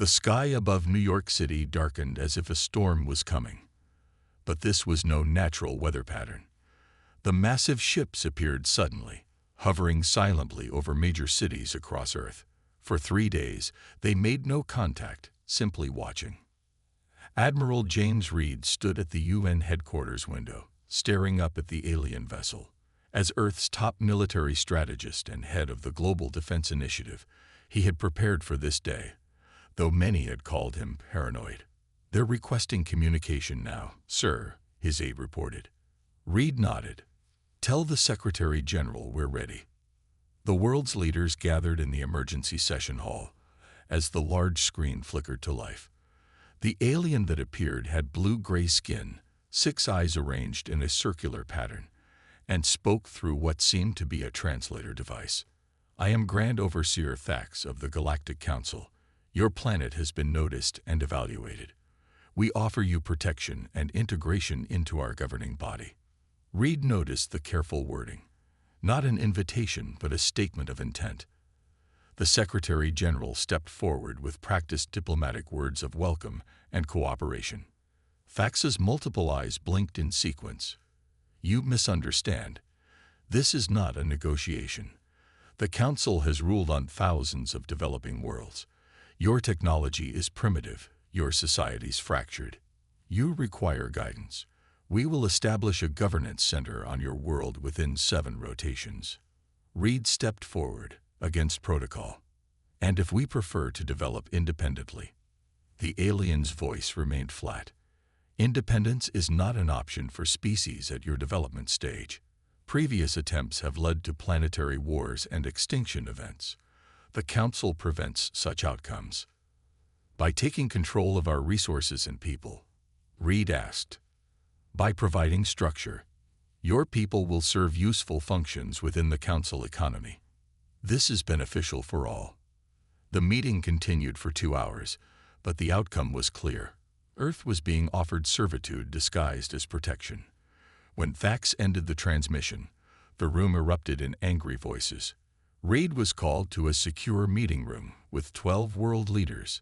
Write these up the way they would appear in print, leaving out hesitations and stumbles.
The sky above New York City darkened as if a storm was coming. But this was no natural weather pattern. The massive ships appeared suddenly, hovering silently over major cities across Earth. For 3 days, they made no contact, simply watching. Admiral James Reed stood at the UN headquarters window, staring up at the alien vessel. As Earth's top military strategist and head of the Global Defense Initiative, he had prepared for this day, though many had called him paranoid. "They're requesting communication now, sir," his aide reported. Reed nodded. "Tell the Secretary General we're ready." The world's leaders gathered in the emergency session hall as the large screen flickered to life. The alien that appeared had blue-gray skin, 6 eyes arranged in a circular pattern, and spoke through what seemed to be a translator device. "I am Grand Overseer Thax of the Galactic Council. Your planet has been noticed and evaluated. We offer you protection and integration into our governing body." Reed noticed the careful wording. Not an invitation, but a statement of intent. The Secretary General stepped forward with practiced diplomatic words of welcome and cooperation. Thax's multiple eyes blinked in sequence. "You misunderstand. This is not a negotiation. The Council has ruled on thousands of developing worlds. Your technology is primitive, your society's fractured. You require guidance. We will establish a governance center on your world within 7 rotations." Reed stepped forward, against protocol. "And if we prefer to develop independently?" The alien's voice remained flat. "Independence is not an option for species at your development stage. Previous attempts have led to planetary wars and extinction events. The Council prevents such outcomes. By taking control of our resources and people," Reed asked. "By providing structure. Your people will serve useful functions within the Council economy. This is beneficial for all." The meeting continued for 2 hours, but the outcome was clear. Earth was being offered servitude disguised as protection. When Thax ended the transmission, the room erupted in angry voices. Reed was called to a secure meeting room with 12 world leaders.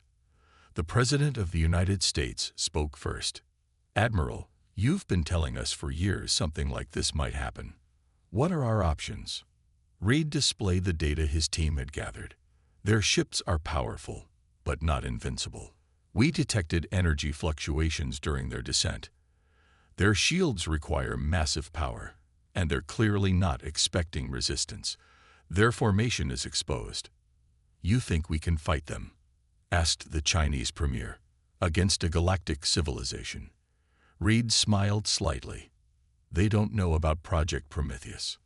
The President of the United States spoke first. "Admiral, you've been telling us for years something like this might happen. What are our options?" Reed displayed the data his team had gathered. "Their ships are powerful, but not invincible. We detected energy fluctuations during their descent. Their shields require massive power, and they're clearly not expecting resistance. Their formation is exposed." "You think we can fight them?" asked the Chinese premier. "Against a galactic civilization?" Reed smiled slightly. "They don't know about Project Prometheus."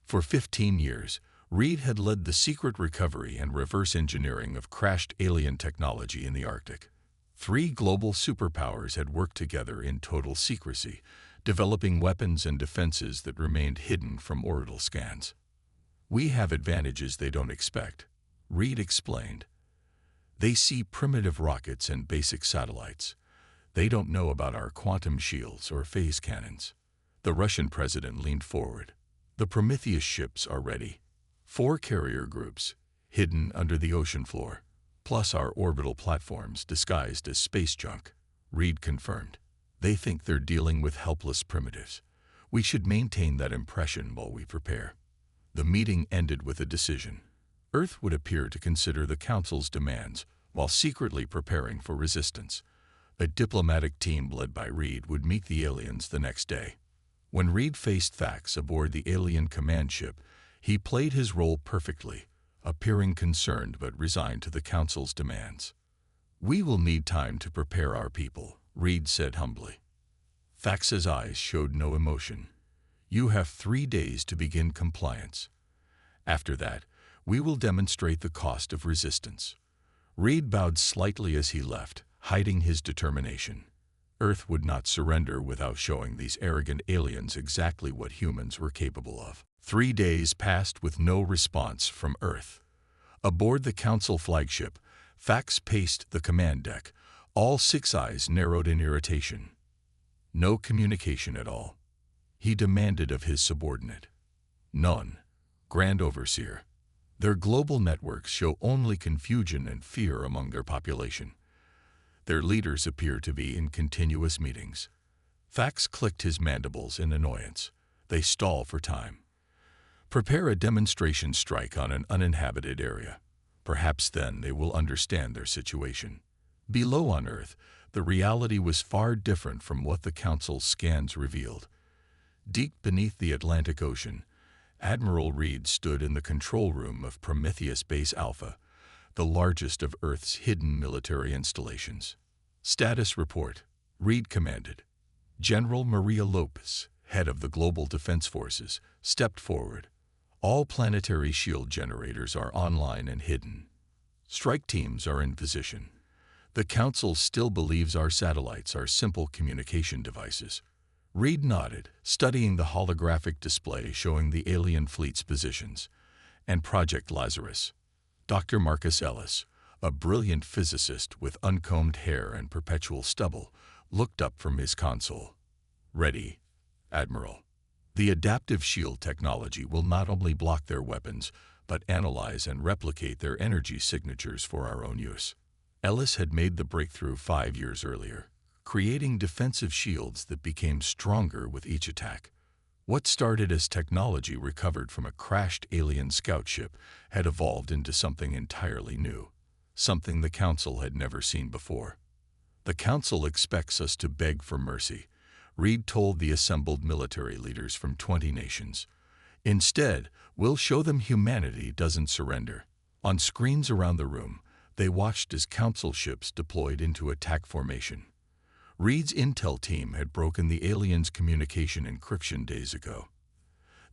For 15 years, Reed had led the secret recovery and reverse engineering of crashed alien technology in the Arctic. 3 global superpowers had worked together in total secrecy, developing weapons and defenses that remained hidden from orbital scans. "We have advantages they don't expect," Reed explained. "They see primitive rockets and basic satellites. They don't know about our quantum shields or phase cannons." The Russian president leaned forward. "The Prometheus ships are ready. 4 carrier groups, hidden under the ocean floor, plus our orbital platforms disguised as space junk," Reed confirmed. "They think they're dealing with helpless primitives. We should maintain that impression while we prepare." The meeting ended with a decision. Earth would appear to consider the Council's demands while secretly preparing for resistance. A diplomatic team led by Reed would meet the aliens the next day. When Reed faced Thax aboard the alien command ship, he played his role perfectly, appearing concerned but resigned to the Council's demands. "We will need time to prepare our people," Reed said humbly. Thax's eyes showed no emotion. "You have 3 days to begin compliance. After that, we will demonstrate the cost of resistance." Reed bowed slightly as he left, hiding his determination. Earth would not surrender without showing these arrogant aliens exactly what humans were capable of. 3 days passed with no response from Earth. Aboard the Council flagship, Thax paced the command deck, all 6 eyes narrowed in irritation. No communication at all. He demanded of his subordinate. "None, Grand Overseer. Their global networks show only confusion and fear among their population. Their leaders appear to be in continuous meetings. Fax clicked his mandibles in annoyance. They stall for time. Prepare a demonstration strike on an uninhabited area. Perhaps then they will understand their situation. Below on Earth, the reality was far different from what the Council's scans revealed. Deep beneath the Atlantic Ocean, Admiral Reed stood in the control room of Prometheus Base Alpha, the largest of Earth's hidden military installations. Status report, Reed commanded. General Maria Lopez, head of the Global Defense Forces, stepped forward. All planetary shield generators are online and hidden. Strike teams are in position. The Council still believes our satellites are simple communication devices. Reed nodded, studying the holographic display showing the alien fleet's positions. And Project Lazarus. Dr. Marcus Ellis, a brilliant physicist with uncombed hair and perpetual stubble, looked up from his console. Ready, Admiral. The adaptive shield technology will not only block their weapons, but analyze and replicate their energy signatures for our own use. Ellis had made the breakthrough 5 years earlier, creating defensive shields that became stronger with each attack. What started as technology recovered from a crashed alien scout ship had evolved into something entirely new, something the Council had never seen before. The Council expects us to beg for mercy, Reed told the assembled military leaders from 20 nations. Instead, we'll show them humanity doesn't surrender. On screens around the room, they watched as Council ships deployed into attack formation. Reed's intel team had broken the aliens' communication encryption days ago.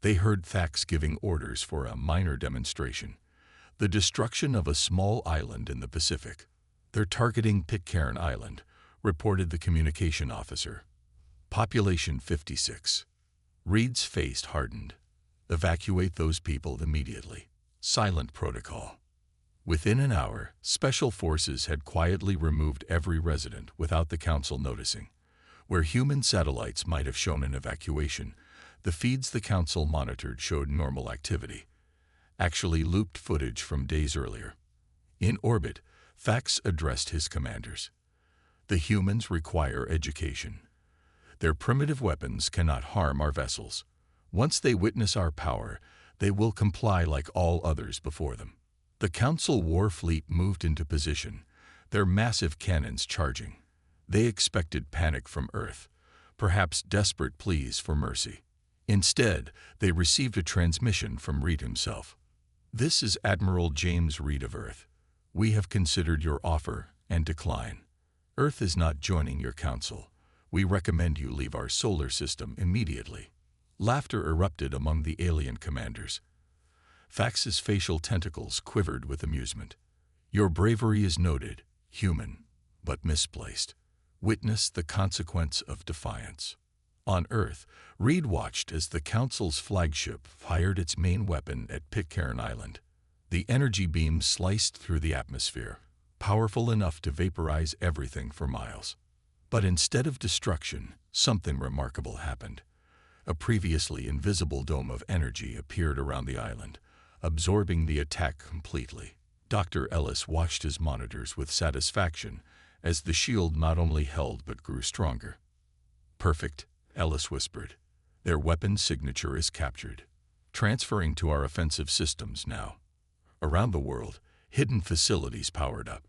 They heard Thax giving orders for a minor demonstration, the destruction of a small island in the Pacific. They're targeting Pitcairn Island, reported the communication officer. Population 56. Reed's face hardened. Evacuate those people immediately. Silent protocol. Within an hour, special forces had quietly removed every resident without the Council noticing. Where human satellites might have shown an evacuation, the feeds the Council monitored showed normal activity, actually looped footage from days earlier. In orbit, Thax addressed his commanders. The humans require education. Their primitive weapons cannot harm our vessels. Once they witness our power, they will comply like all others before them. The Council war fleet moved into position, their massive cannons charging. They expected panic from Earth, perhaps desperate pleas for mercy. Instead, they received a transmission from Reed himself. This is Admiral James Reed of Earth. We have considered your offer and decline. Earth is not joining your Council. We recommend you leave our solar system immediately. Laughter erupted among the alien commanders. Thax's facial tentacles quivered with amusement. Your bravery is noted, human, but misplaced. Witness the consequence of defiance. On Earth, Reed watched as the Council's flagship fired its main weapon at Pitcairn Island. The energy beam sliced through the atmosphere, powerful enough to vaporize everything for miles. But instead of destruction, something remarkable happened. A previously invisible dome of energy appeared around the island, absorbing the attack completely. Dr. Ellis watched his monitors with satisfaction as the shield not only held but grew stronger. Perfect, Ellis whispered. Their weapon signature is captured. Transferring to our offensive systems now. Around the world, hidden facilities powered up.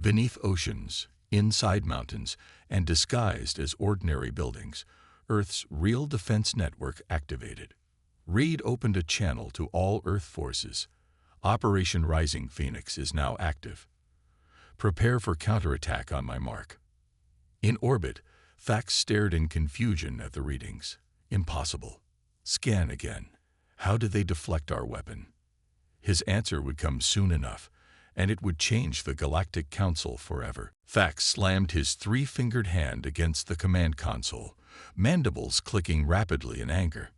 Beneath oceans, inside mountains, and disguised as ordinary buildings, Earth's real defense network activated. Reed opened a channel to all Earth forces. Operation Rising Phoenix is now active. Prepare for counterattack on my mark. In orbit, Thax stared in confusion at the readings. Impossible. Scan again. How did they deflect our weapon? His answer would come soon enough, and it would change the Galactic Council forever. Thax slammed his three-fingered hand against the command console, mandibles clicking rapidly in anger.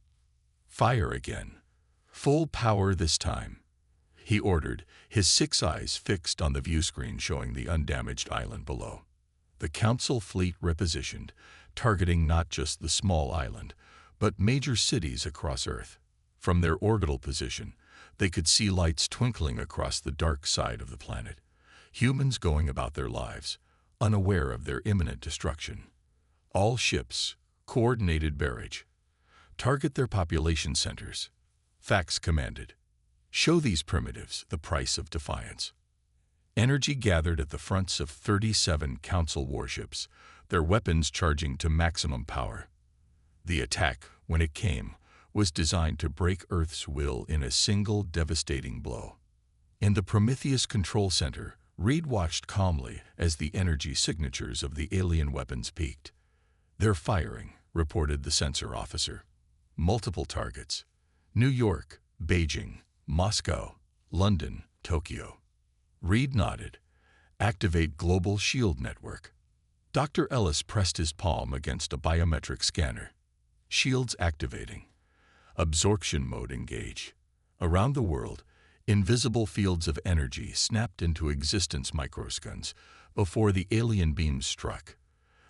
Fire again. Full power this time, he ordered, his 6 eyes fixed on the view screen showing the undamaged island below. The Council fleet repositioned, targeting not just the small island, but major cities across Earth. From their orbital position, They could see lights twinkling across the dark side of the planet, humans going about their lives, unaware of their imminent destruction. All ships, coordinated barrage. Target their population centers. Fax commanded. Show these primitives the price of defiance. Energy gathered at the fronts of 37 Council warships, their weapons charging to maximum power. The attack, when it came, was designed to break Earth's will in a single devastating blow. In the Prometheus Control Center, Reed watched calmly as the energy signatures of the alien weapons peaked. "They're firing," reported the sensor officer. "Multiple targets. New York, Beijing, Moscow, London, Tokyo." Reed nodded. "Activate Global Shield Network." Dr. Ellis pressed his palm against a biometric scanner. Shields activating. Absorption mode engage. Around the world, invisible fields of energy snapped into existence microseconds before the alien beams struck.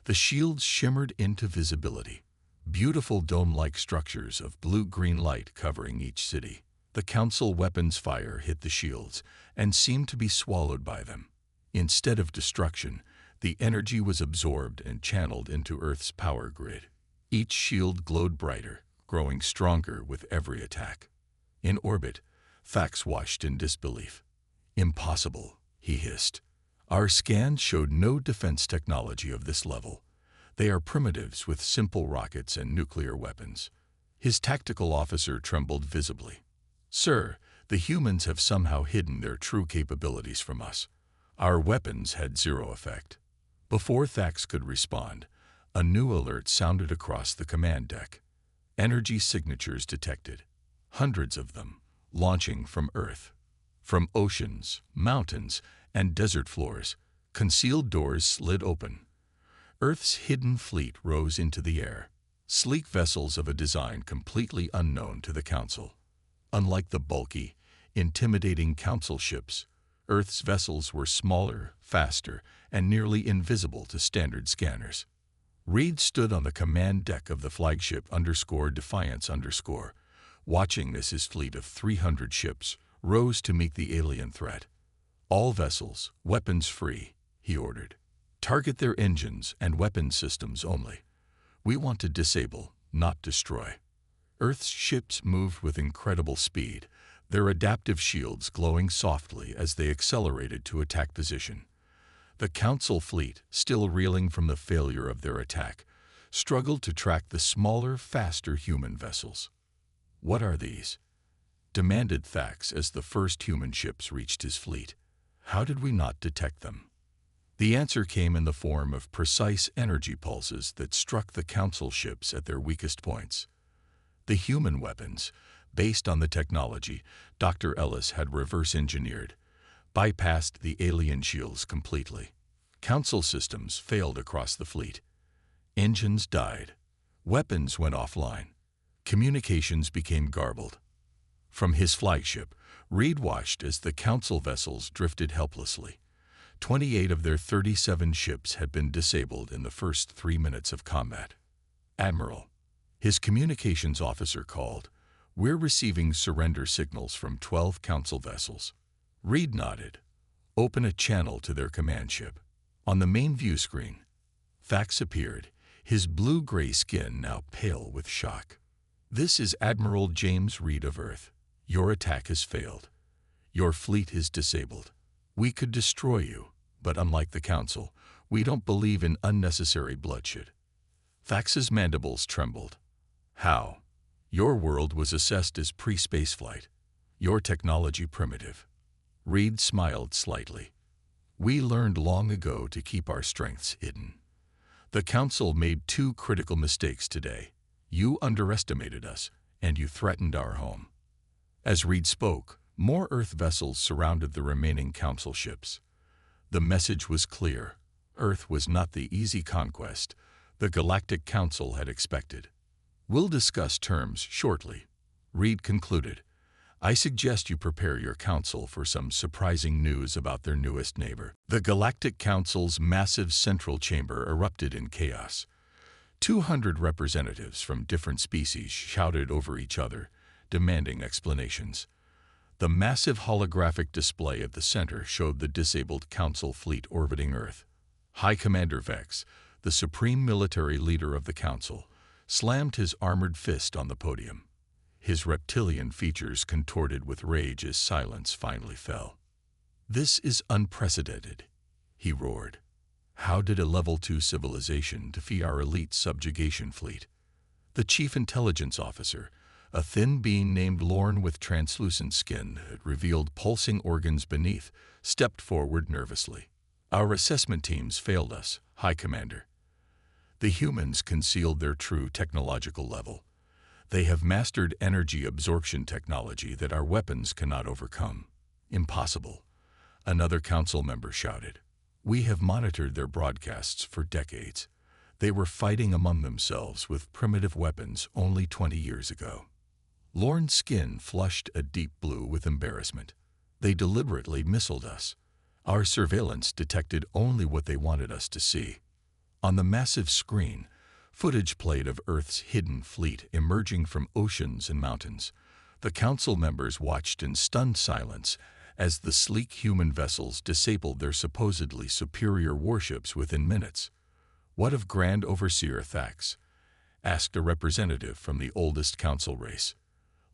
The shields shimmered into visibility. Beautiful dome-like structures of blue-green light covering each city. The Council weapons fire hit the shields and seemed to be swallowed by them. Instead of destruction, the energy was absorbed and channeled into Earth's power grid. Each shield glowed brighter, growing stronger with every attack. In orbit, Fax watched in disbelief. "Impossible," he hissed. "Our scans showed no defense technology of this level. They are primitives with simple rockets and nuclear weapons." His tactical officer trembled visibly. "Sir, the humans have somehow hidden their true capabilities from us. Our weapons had zero effect." Before Thax could respond, a new alert sounded across the command deck. Energy signatures detected. Hundreds of them, launching from Earth. From oceans, mountains, and desert floors, concealed doors slid open. Earth's hidden fleet rose into the air, sleek vessels of a design completely unknown to the Council. Unlike the bulky, intimidating Council ships, Earth's vessels were smaller, faster, and nearly invisible to standard scanners. Reed stood on the command deck of the flagship _Defiance_, watching as his fleet of 300 ships rose to meet the alien threat. "All vessels, weapons free," he ordered. "Target their engines and weapon systems only. We want to disable, not destroy." Earth's ships moved with incredible speed, their adaptive shields glowing softly as they accelerated to attack position. The Council fleet, still reeling from the failure of their attack, struggled to track the smaller, faster human vessels. "What are these?" demanded Thax as the first human ships reached his fleet. "How did we not detect them?" The answer came in the form of precise energy pulses that struck the Council ships at their weakest points. The human weapons, based on the technology Dr. Ellis had reverse-engineered, bypassed the alien shields completely. Council systems failed across the fleet. Engines died. Weapons went offline. Communications became garbled. From his flagship, Reed watched as the Council vessels drifted helplessly. 28 of their 37 ships had been disabled in the first 3 minutes of combat. "Admiral," his communications officer called, "we're receiving surrender signals from 12 Council vessels." Reed nodded. "Open a channel to their command ship." On the main view screen, Fax appeared, his blue-gray skin now pale with shock. "This is Admiral James Reed of Earth. Your attack has failed. Your fleet is disabled. We could destroy you, but unlike the Council, we don't believe in unnecessary bloodshed." Fax's mandibles trembled. "How? Your world was assessed as pre-spaceflight. Your technology primitive." Reed smiled slightly. "We learned long ago to keep our strengths hidden. The Council made 2 critical mistakes today. You underestimated us, and you threatened our home." As Reed spoke, more Earth vessels surrounded the remaining Council ships. The message was clear. Earth was not the easy conquest the Galactic Council had expected. "We'll discuss terms shortly," Reed concluded. "I suggest you prepare your Council for some surprising news about their newest neighbor." The Galactic Council's massive central chamber erupted in chaos. 200 representatives from different species shouted over each other, demanding explanations. The massive holographic display at the center showed the disabled Council fleet orbiting Earth. High Commander Vex, the supreme military leader of the Council, slammed his armored fist on the podium. His reptilian features contorted with rage as silence finally fell. "This is unprecedented," he roared. "How did a Level 2 civilization defeat our elite subjugation fleet?" The chief intelligence officer, a thin being named Lorne with translucent skin that revealed pulsing organs beneath, stepped forward nervously. "Our assessment teams failed us, High Commander. The humans concealed their true technological level. They have mastered energy absorption technology that our weapons cannot overcome." "Impossible," another council member shouted. "We have monitored their broadcasts for decades. They were fighting among themselves with primitive weapons only 20 years ago." Lorne's skin flushed a deep blue with embarrassment. "They deliberately missiled us. Our surveillance detected only what they wanted us to see." On the massive screen, footage played of Earth's hidden fleet emerging from oceans and mountains. The council members watched in stunned silence as the sleek human vessels disabled their supposedly superior warships within minutes. "What of Grand Overseer Thax?" asked a representative from the oldest council race.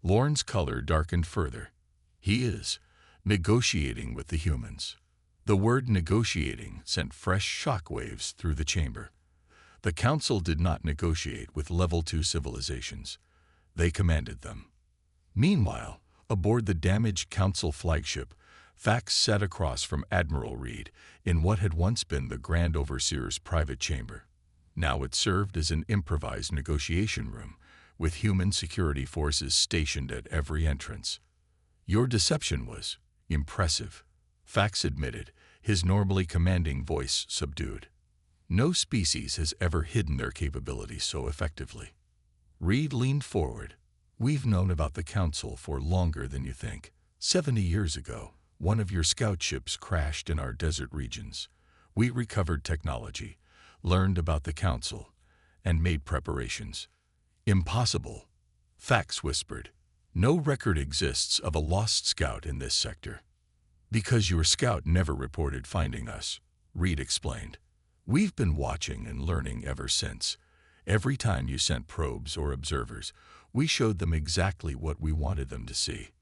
Lorne's color darkened further. "He is negotiating with the humans." The word negotiating sent fresh shockwaves through the chamber. The council did not negotiate with Level 2 civilizations. They commanded them. Meanwhile, aboard the damaged council flagship, Thax sat across from Admiral Reed in what had once been the Grand Overseer's private chamber. Now it served as an improvised negotiation room, with human security forces stationed at every entrance. "Your deception was impressive," Thax admitted, his normally commanding voice subdued. "No species has ever hidden their capabilities so effectively." Reed leaned forward. "We've known about the Council for longer than you think. 70 years ago, one of your scout ships crashed in our desert regions. We recovered technology, learned about the Council, and made preparations." "Impossible," Thax whispered. "No record exists of a lost scout in this sector." "Because your scout never reported finding us," Reed explained. "We've been watching and learning ever since. Every time you sent probes or observers, we showed them exactly what we wanted them to see."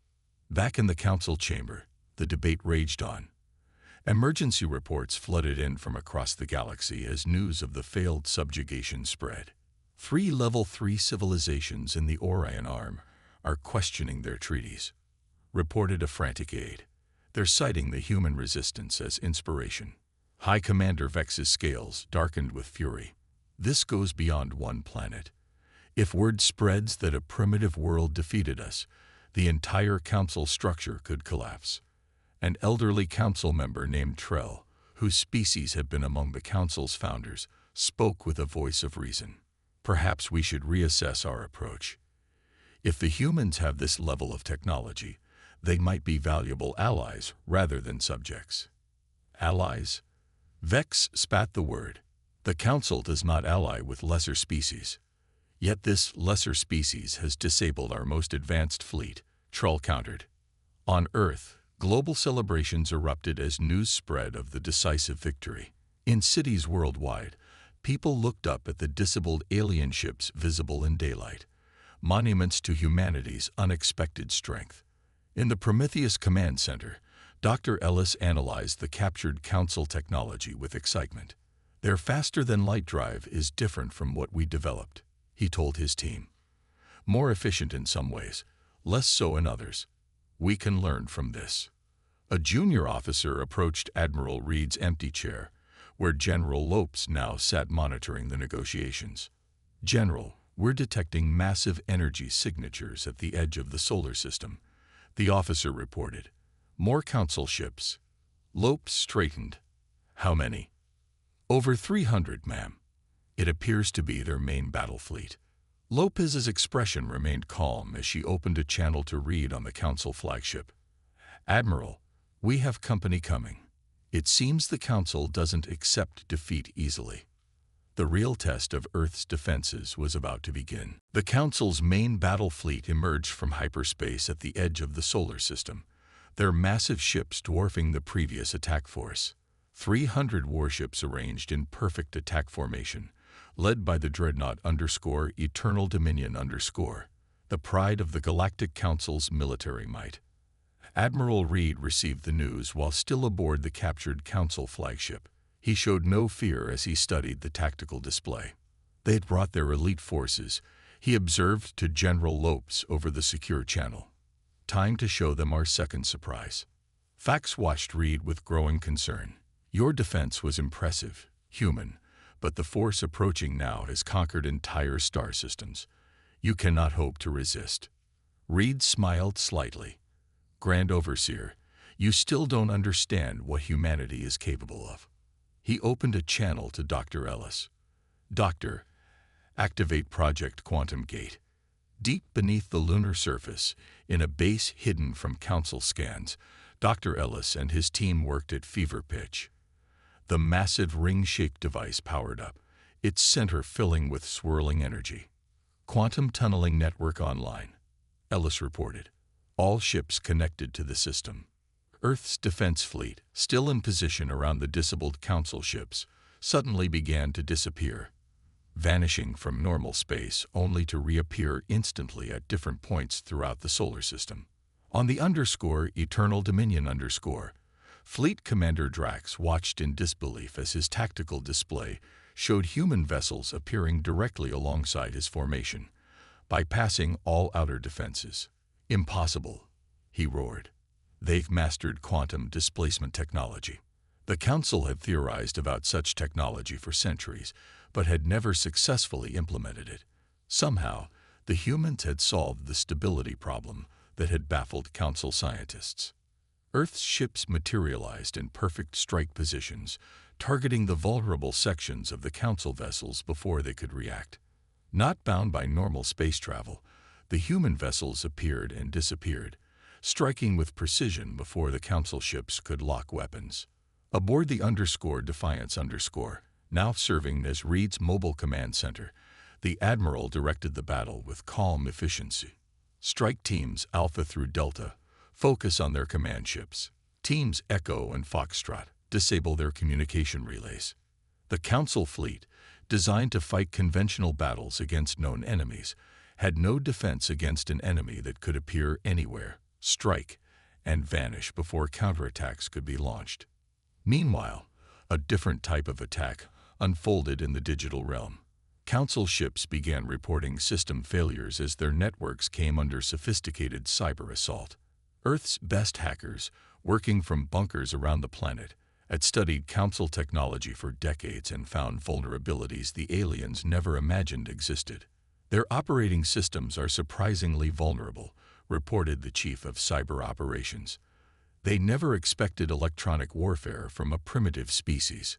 Back in the council chamber, the debate raged on. Emergency reports flooded in from across the galaxy as news of the failed subjugation spread. 3 Level 3 civilizations in the Orion Arm are questioning their treaties, reported a frantic aide. They're citing the human resistance as inspiration. High Commander Vex's scales darkened with fury. "This goes beyond one planet. If word spreads that a primitive world defeated us, the entire council structure could collapse." An elderly council member named Trell, whose species had been among the council's founders, spoke with a voice of reason. "Perhaps we should reassess our approach. If the humans have this level of technology, they might be valuable allies rather than subjects." "Allies?" Vex spat the word. "The Council does not ally with lesser species. Yet this lesser species has disabled our most advanced fleet," Trull countered. On Earth, global celebrations erupted as news spread of the decisive victory. In cities worldwide, people looked up at the disabled alien ships visible in daylight, monuments to humanity's unexpected strength. In the Prometheus Command Center, Dr. Ellis analyzed the captured Council technology with excitement. "Their faster-than-light drive is different from what we developed," he told his team. "More efficient in some ways, less so in others. We can learn from this." A junior officer approached Admiral Reed's empty chair, where General Lopes now sat monitoring the negotiations. "General, we're detecting massive energy signatures at the edge of the solar system," the officer reported. "More council ships." Lopes straightened. "How many?" "Over 300, ma'am. It appears to be their main battle fleet." Lopez's expression remained calm as she opened a channel to Reed on the council flagship. "Admiral, we have company coming. It seems the Council doesn't accept defeat easily." The real test of Earth's defenses was about to begin. The Council's main battle fleet emerged from hyperspace at the edge of the solar system, their massive ships dwarfing the previous attack force. 300 warships arranged in perfect attack formation, led by the dreadnought Eternal Dominion the pride of the Galactic Council's military might. Admiral Reed received the news while still aboard the captured Council flagship. He showed no fear as he studied the tactical display. They had brought their elite forces, he observed to General Lopes over the secure channel. Time to show them our second surprise. Fax watched Reed with growing concern. Your defense was impressive, human, but the force approaching now has conquered entire star systems. You cannot hope to resist. Reed smiled slightly. Grand Overseer, you still don't understand what humanity is capable of. He opened a channel to Dr. Ellis. Doctor, activate Project Quantum Gate. Deep beneath the lunar surface, in a base hidden from Council scans, Dr. Ellis and his team worked at fever pitch. The massive ring-shaped device powered up, its center filling with swirling energy. Quantum tunneling network online, Ellis reported. All ships connected to the system. Earth's defense fleet, still in position around the disabled Council ships, suddenly began to disappear, vanishing from normal space only to reappear instantly at different points throughout the solar system. On the Eternal Dominion Fleet Commander Drax watched in disbelief as his tactical display showed human vessels appearing directly alongside his formation, bypassing all outer defenses. Impossible, he roared. They've mastered quantum displacement technology. The Council had theorized about such technology for centuries, but had never successfully implemented it. Somehow, the humans had solved the stability problem that had baffled Council scientists. Earth's ships materialized in perfect strike positions, targeting the vulnerable sections of the Council vessels before they could react. Not bound by normal space travel, the human vessels appeared and disappeared, striking with precision before the Council ships could lock weapons. Aboard the Defiance now serving as Reed's mobile command center, the Admiral directed the battle with calm efficiency. Strike teams Alpha through Delta focus on their command ships. Teams Echo and Foxtrot disable their communication relays. The Council fleet, designed to fight conventional battles against known enemies, had no defense against an enemy that could appear anywhere, strike, and vanish before counterattacks could be launched. Meanwhile, a different type of attack unfolded in the digital realm. Council ships began reporting system failures as their networks came under sophisticated cyber assault. Earth's best hackers, working from bunkers around the planet, had studied Council technology for decades and found vulnerabilities the aliens never imagined existed. Their operating systems are surprisingly vulnerable, reported the chief of cyber operations. They never expected electronic warfare from a primitive species.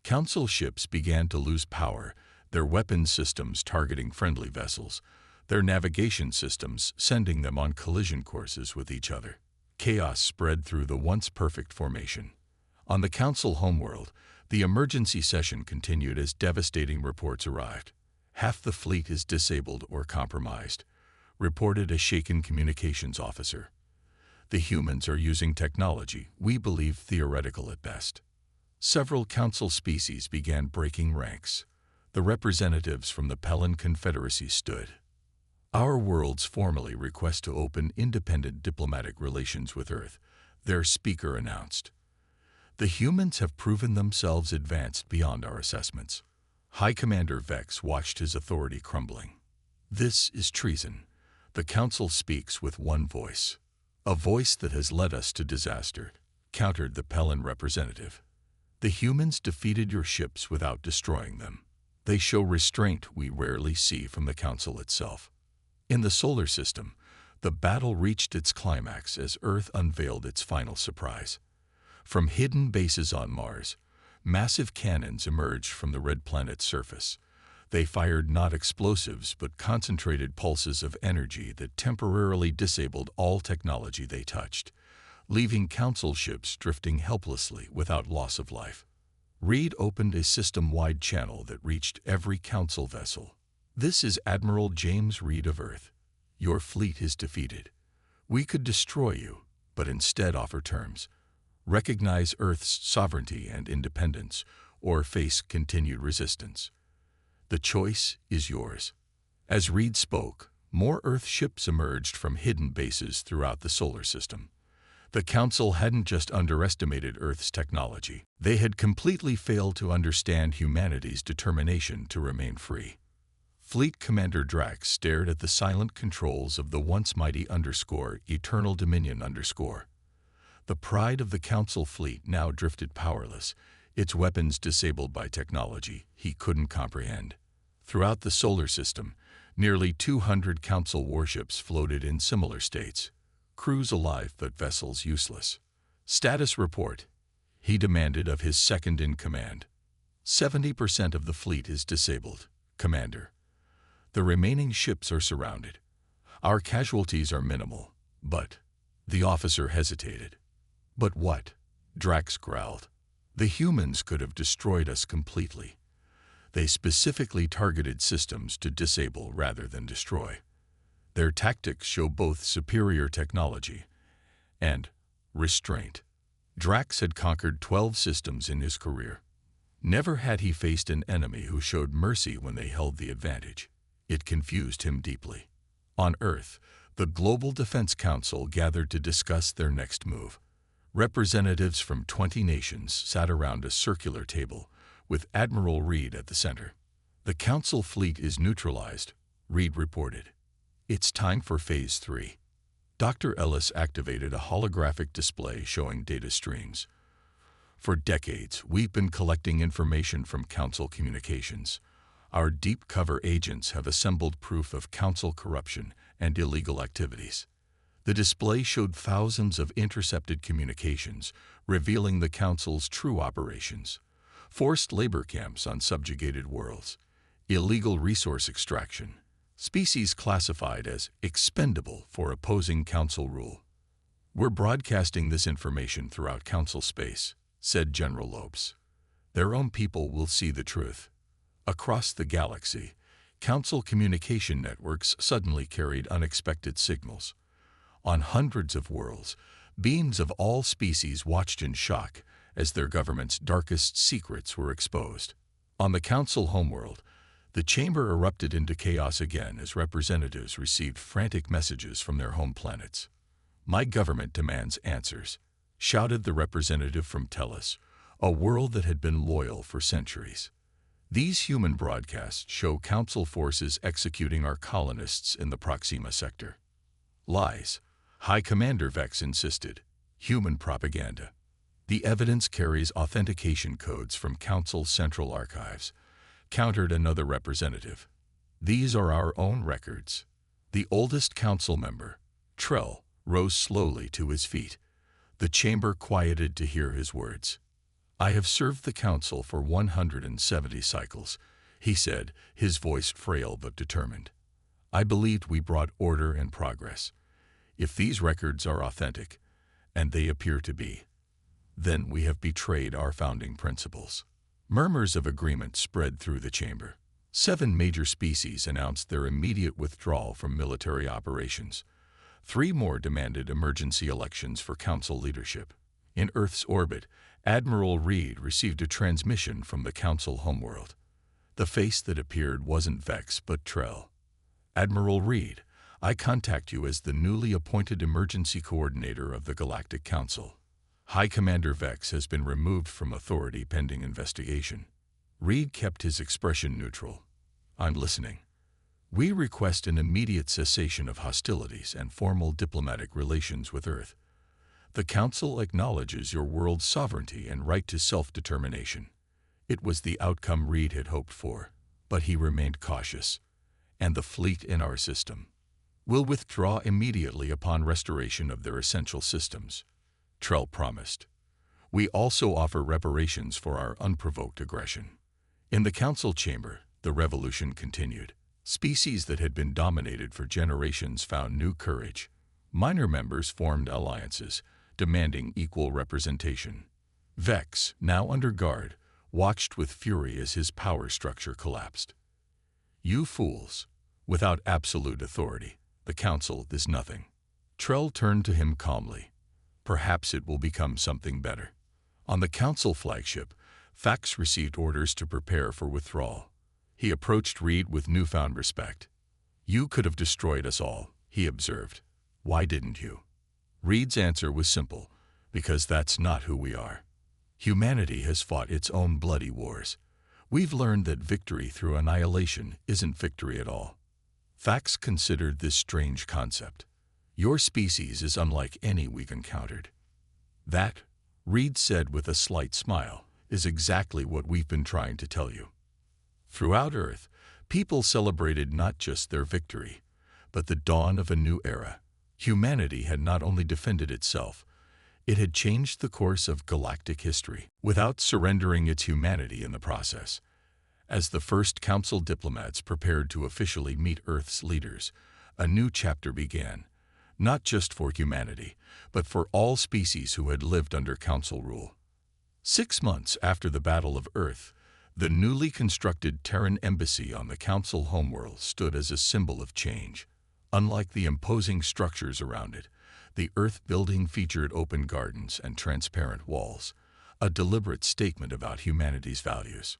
Council ships began to lose power, their weapons systems targeting friendly vessels, their navigation systems sending them on collision courses with each other. Chaos spread through the once perfect formation. On the Council homeworld, the emergency session continued as devastating reports arrived. Half the fleet is disabled or compromised, reported a shaken communications officer. The humans are using technology we believe theoretical at best. Several Council species began breaking ranks. The representatives from the Pellan Confederacy stood. Our worlds formally request to open independent diplomatic relations with Earth, their speaker announced. The humans have proven themselves advanced beyond our assessments. High Commander Vex watched his authority crumbling. This is treason. The Council speaks with one voice. A voice that has led us to disaster, countered the Pellan representative. The humans defeated your ships without destroying them. They show restraint we rarely see from the Council itself. In the solar system, the battle reached its climax as Earth unveiled its final surprise. From hidden bases on Mars, massive cannons emerged from the red planet's surface. They fired not explosives but concentrated pulses of energy that temporarily disabled all technology they touched, leaving Council ships drifting helplessly without loss of life. Reed opened a system-wide channel that reached every Council vessel. This is Admiral James Reed of Earth. Your fleet is defeated. We could destroy you, but instead offer terms. Recognize Earth's sovereignty and independence, or face continued resistance. The choice is yours. As Reed spoke, more Earth ships emerged from hidden bases throughout the solar system. The Council hadn't just underestimated Earth's technology. They had completely failed to understand humanity's determination to remain free. Fleet Commander Drax stared at the silent controls of the once mighty Eternal Dominion. The pride of the Council fleet now drifted powerless, its weapons disabled by technology he couldn't comprehend. Throughout the solar system, nearly 200 Council warships floated in similar states, crews alive but vessels useless. Status report, he demanded of his second-in-command. 70% of the fleet is disabled, Commander. The remaining ships are surrounded. Our casualties are minimal, but... The officer hesitated. But what? Drax growled. The humans could have destroyed us completely. They specifically targeted systems to disable rather than destroy. Their tactics show both superior technology and restraint. Drax had conquered 12 systems in his career. Never had he faced an enemy who showed mercy when they held the advantage. It confused him deeply. On Earth, the Global Defense Council gathered to discuss their next move. Representatives from 20 nations sat around a circular table, with Admiral Reed at the center. The Council fleet is neutralized, Reed reported. It's time for Phase 3. Dr. Ellis activated a holographic display showing data streams. For decades, we've been collecting information from Council communications. Our deep cover agents have assembled proof of Council corruption and illegal activities. The display showed thousands of intercepted communications, revealing the Council's true operations. Forced labor camps on subjugated worlds, illegal resource extraction, species classified as expendable for opposing Council rule. We're broadcasting this information throughout Council space, said General Lopes. Their own people will see the truth. Across the galaxy, Council communication networks suddenly carried unexpected signals. On hundreds of worlds, beings of all species watched in shock as their government's darkest secrets were exposed. On the Council homeworld, the chamber erupted into chaos again as representatives received frantic messages from their home planets. My government demands answers, shouted the representative from Tellus, a world that had been loyal for centuries. These human broadcasts show Council forces executing our colonists in the Proxima sector. Lies, High Commander Vex insisted. Human propaganda. The evidence carries authentication codes from Council Central Archives, countered another representative. These are our own records. The oldest Council member, Trell, rose slowly to his feet. The chamber quieted to hear his words. I have served the Council for 170 cycles, he said, his voice frail but determined. I believed we brought order and progress. If these records are authentic, and they appear to be, then we have betrayed our founding principles. Murmurs of agreement spread through the chamber. 7 major species announced their immediate withdrawal from military operations. 3 more demanded emergency elections for Council leadership. In Earth's orbit, Admiral Reed received a transmission from the Council homeworld. The face that appeared wasn't Vex but Trell. Admiral Reed, I contact you as the newly appointed emergency coordinator of the Galactic Council. High Commander Vex has been removed from authority pending investigation. Reed kept his expression neutral. I'm listening. We request an immediate cessation of hostilities and formal diplomatic relations with Earth. The Council acknowledges your world's sovereignty and right to self-determination. It was the outcome Reed had hoped for, but he remained cautious. And the fleet in our system will withdraw immediately upon restoration of their essential systems, Trell promised. We also offer reparations for our unprovoked aggression. In the Council chamber, the revolution continued. Species that had been dominated for generations found new courage. Minor members formed alliances, demanding equal representation. Vex, now under guard, watched with fury as his power structure collapsed. You fools! Without absolute authority, the Council is nothing. Trell turned to him calmly. Perhaps it will become something better. On the Council flagship, Fax received orders to prepare for withdrawal. He approached Reed with newfound respect. "You could have destroyed us all," he observed. "Why didn't you?" Reed's answer was simple: "Because that's not who we are. Humanity has fought its own bloody wars. We've learned that victory through annihilation isn't victory at all." Fax considered this strange concept. "Your species is unlike any we've encountered." "That," Reed said with a slight smile, "is exactly what we've been trying to tell you." Throughout Earth, people celebrated not just their victory, but the dawn of a new era. Humanity had not only defended itself, it had changed the course of galactic history without surrendering its humanity in the process. As the first Council diplomats prepared to officially meet Earth's leaders, a new chapter began, not just for humanity, but for all species who had lived under Council rule. 6 months after the Battle of Earth, the newly constructed Terran embassy on the Council homeworld stood as a symbol of change. Unlike the imposing structures around it, the Earth building featured open gardens and transparent walls, a deliberate statement about humanity's values.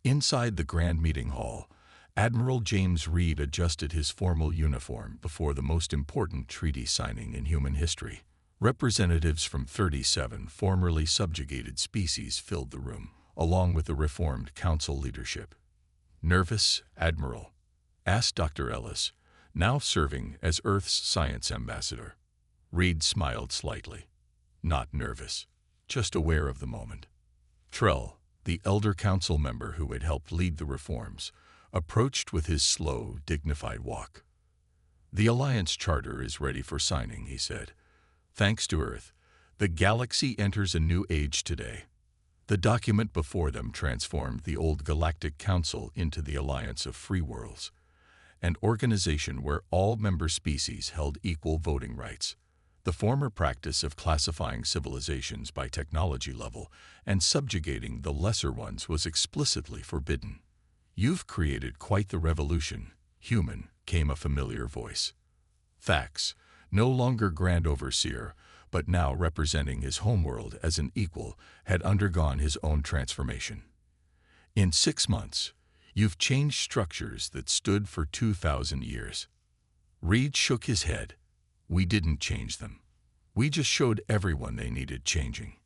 Inside the Grand Meeting Hall, Admiral James Reed adjusted his formal uniform before the most important treaty signing in human history. Representatives from 37 formerly subjugated species filled the room, along with the reformed Council leadership. "Nervous, Admiral?" asked Dr. Ellis, now serving as Earth's science ambassador. Reed smiled slightly. "Not nervous, just aware of the moment." Trell, the elder Council member who had helped lead the reforms, approached with his slow, dignified walk. "The Alliance Charter is ready for signing," he said. "Thanks to Earth, the galaxy enters a new age today." The document before them transformed the old Galactic Council into the Alliance of Free Worlds, an organization where all member species held equal voting rights. The former practice of classifying civilizations by technology level and subjugating the lesser ones was explicitly forbidden. "You've created quite the revolution, human," came a familiar voice. Fax, no longer Grand Overseer, but now representing his homeworld as an equal, had undergone his own transformation. "In 6 months, you've changed structures that stood for 2,000 years." Reed shook his head. "We didn't change them. We just showed everyone they needed changing."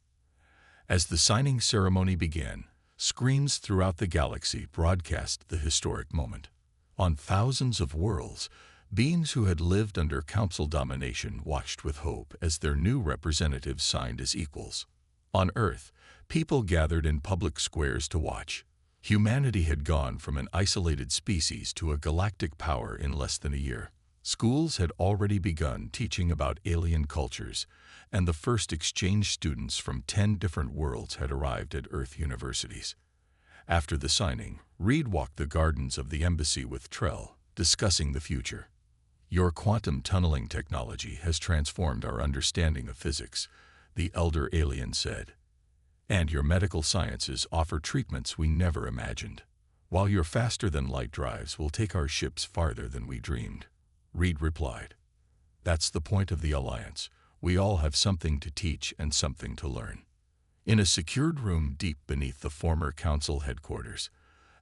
As the signing ceremony began, screens throughout the galaxy broadcast the historic moment. On thousands of worlds, beings who had lived under Council domination watched with hope as their new representatives signed as equals. On Earth, people gathered in public squares to watch. Humanity had gone from an isolated species to a galactic power in less than a year. Schools had already begun teaching about alien cultures, and the first exchange students from 10 different worlds had arrived at Earth universities. After the signing, Reed walked the gardens of the embassy with Trell, discussing the future. "Your quantum tunneling technology has transformed our understanding of physics," the elder alien said. "And your medical sciences offer treatments we never imagined. While your faster-than-light drives will take our ships farther than we dreamed," Reed replied. "That's the point of the Alliance. We all have something to teach and something to learn." In a secured room deep beneath the former Council headquarters,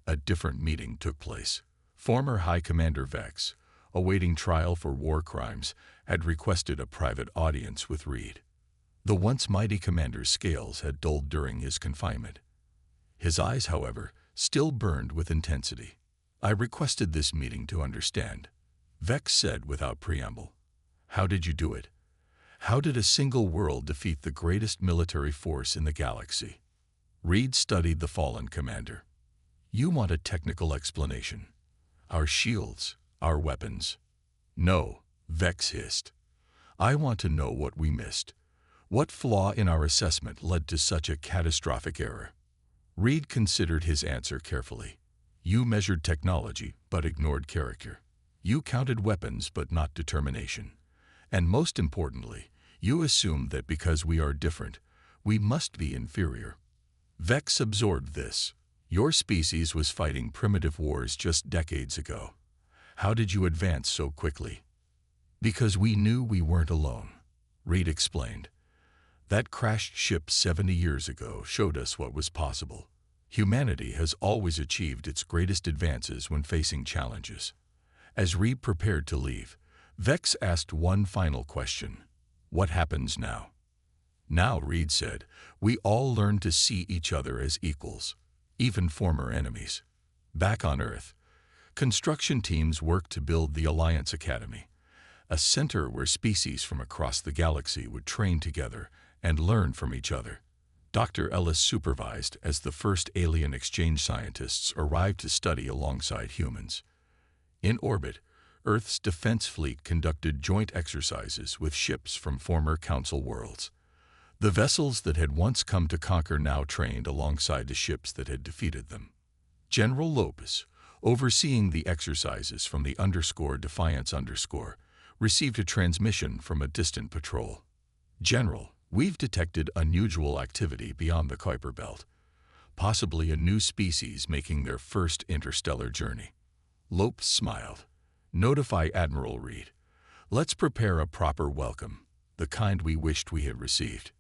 a different meeting took place. Former High Commander Vex, awaiting trial for war crimes, had requested a private audience with Reed. The once mighty commander's scales had dulled during his confinement. His eyes, however, still burned with intensity. "I requested this meeting to understand," Vex said without preamble. "How did you do it? How did a single world defeat the greatest military force in the galaxy?" Reed studied the fallen commander. "You want a technical explanation. Our shields, our weapons." "No," Vex hissed. "I want to know what we missed. What flaw in our assessment led to such a catastrophic error?" Reed considered his answer carefully. "You measured technology, but ignored character. You counted weapons, but not determination. And most importantly, you assumed that because we are different, we must be inferior." Vex absorbed this. "Your species was fighting primitive wars just decades ago. How did you advance so quickly?" "Because we knew we weren't alone," Reed explained. That crashed ship 70 years ago showed us what was possible. Humanity has always achieved its greatest advances when facing challenges. As Reed prepared to leave, Vex asked one final question. What happens now? Now, Reed said, we all learn to see each other as equals, even former enemies. Back on Earth, construction teams worked to build the Alliance Academy, a center where species from across the galaxy would train together and learn from each other. Dr. Ellis supervised as the first alien exchange scientists arrived to study alongside humans. In orbit, Earth's defense fleet conducted joint exercises with ships from former Council worlds. The vessels that had once come to conquer now trained alongside the ships that had defeated them. General Lopez, overseeing the exercises from the _Defiance_, received a transmission from a distant patrol. General, we've detected unusual activity beyond the Kuiper Belt, possibly a new species making their first interstellar journey. Lopes smiled. Notify Admiral Reed. Let's prepare a proper welcome, the kind we wished we had received.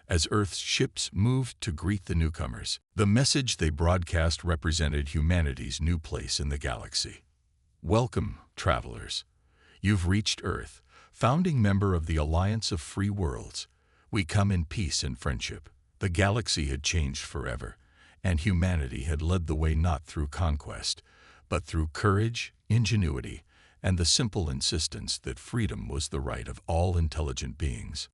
As Earth's ships moved to greet the newcomers, the message they broadcast represented humanity's new place in the galaxy. Welcome, travelers. You've reached Earth, founding member of the Alliance of Free Worlds. We come in peace and friendship. The galaxy had changed forever, and humanity had led the way not through conquest, but through courage, ingenuity, and the simple insistence that freedom was the right of all intelligent beings.